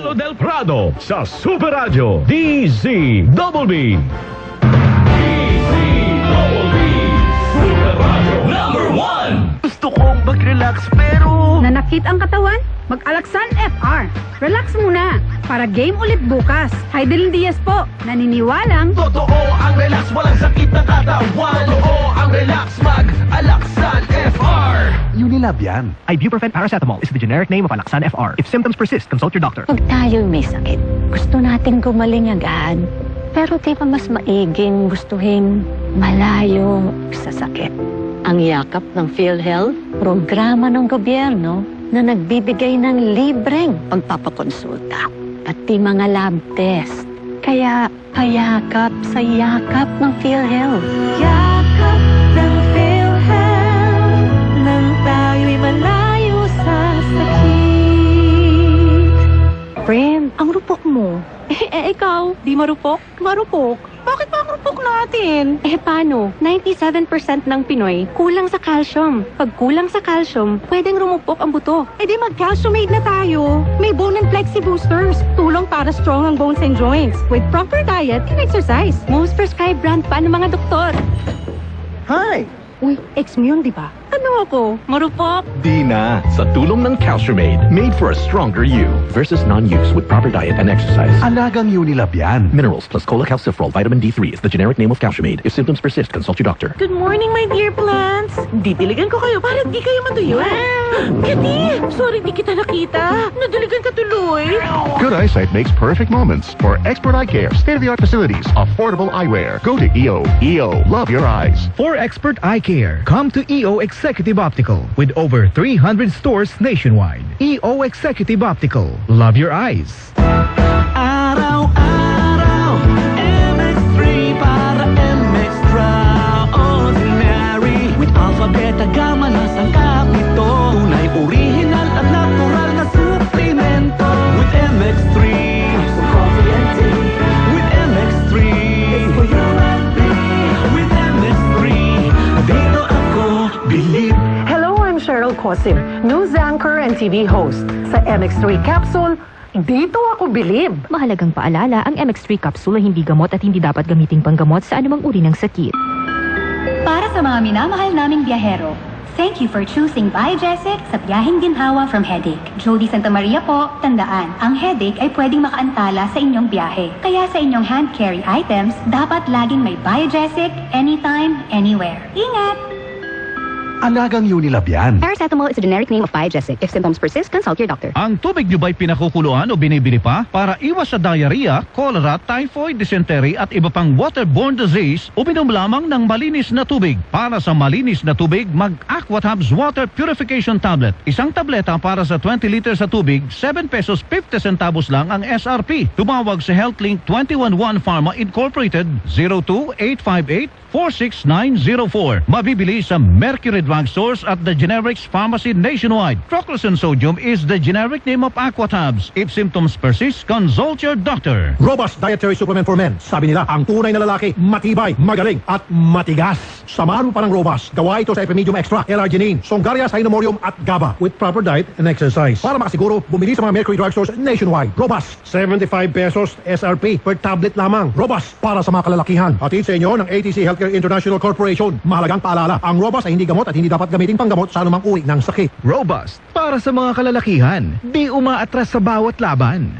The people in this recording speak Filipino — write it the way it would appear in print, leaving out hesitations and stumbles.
Carmelo del Prado sa Super Radio DZBB. Super Radio number 1. Gusto kong mag-relax pero... Nanakit ang katawan? Mag-Alaxan FR. Relax muna. Para game ulit bukas. Heidelin Diaz po. Naniniwalang... Totoo ang relax, walang sakit na katawan. Totoo ang relax, mag-Alaxan FR. Unilab yan. Ibuprofen paracetamol is the generic name of Alaxan FR. If symptoms persist, consult your doctor. Pag tayo'y may sakit, gusto natin gumaling agad. Pero di ba mas maiging gustuhin malayo sa sakit? Ang yakap ng PhilHealth, programa ng gobyerno na nagbibigay ng libreng pagpapakonsulta, pati mga lab test. Kaya payakap sa yakap ng PhilHealth. Yakap ng PhilHealth, nang tayo'y malayo sa sakit. Friend, ang rupok mo. Ikaw, di marupok? Marupok? Bakit ba ang rupok natin? Paano? 97% ng Pinoy kulang sa calcium. Pag kulang sa calcium, pwedeng rumupok ang buto. Di mag-calciumate na tayo. May Bone and Flexi Boosters. Tulong para strong ang bones and joints. With proper diet and exercise. Most prescribed brand pa ng mga doktor. Hi! Uy, ex mo yun, di ba? Ano ako? Marupok? Di na. Sa tulong ng Calciumate, made for a stronger you. Versus non-use with proper diet and exercise. Alagang Unilab yan. Minerals plus cholecalciferol vitamin D3 is the generic name of Calciumate. If symptoms persist, consult your doctor. Good morning, my dear plants. Didiligan ko kayo para di kayo matuyo. Kati, sorry di kita nakita. Nadiligan ka tuloy. Good eyesight makes perfect moments. For expert eye care, state-of-the-art facilities, affordable eyewear. Go to EO. EO, love your eyes. For expert eye care, come to EO Executive Optical with over 300 stores nationwide. EO Executive Optical. Love your eyes. Araw-araw, MX3 para MX-Traordinary. With alpha, beta, gamma na sangkap nito. Tunay, original at natural na suplemento. With MX3, coffee and tea. With MX3, it's for you and me. With MX3, dito ako believe. Hello, I'm Cheryl Cosim, news anchor and TV host. Sa MX3 Capsule, dito ako bilib. Mahalagang paalala, ang MX3 capsule ay hindi gamot at hindi dapat gamiting panggamot sa anumang uri ng sakit. Para sa mga minamahal naming biyahero, thank you for choosing Biogesic sa biyaheng ginhawa from headache. Jody Santa Maria po, tandaan, ang headache ay pwedeng makaantala sa inyong biyahe. Kaya sa inyong hand carry items, dapat laging may Biogesic, anytime, anywhere. Ingat! Alagang Unilab yan. Paracetamol is a generic name of Biogesic. If symptoms persist, consult your doctor. Ang tubig nyo ba'y pinakukuluan o binibili pa para iwas sa diarrhea, cholera, typhoid, dysentery at iba pang waterborne disease? Uminom lamang ng malinis na tubig. Para sa malinis na tubig, mag-Aquatabs Water Purification Tablet. Isang tableta para sa 20 liters sa tubig, 7 pesos 50 centavos lang ang SRP. Tumawag sa HealthLink 211 Pharma Incorporated 02-858-46904. Mabibili sa Mercury Drugstores at the Generics Pharmacy nationwide. Troclosan Sodium is the generic name of Aquatabs. If symptoms persist, consult your doctor. Robust Dietary Supplement for Men. Sabi nila, ang tunay na lalaki, matibay, magaling, at matigas. Samahan mo pa ng Robust. Gawa ito sa Epimedium Extra, L-Arginine, Songaria Cynomorium at GABA with proper diet and exercise. Para makasiguro, bumili sa mga Mercury Drugstores nationwide. Robust, 75 pesos SRP per tablet lamang. Robust, para sa mga kalalakihan. Hatid sa inyo ng ATC Healthcare International Corporation. Mahalagang paalala, ang Robust ay hindi gamot at hindi dapat gamitin panggamot sa anumang uri ng sakit. Robust, para sa mga kalalakihan, di umaatras sa bawat laban.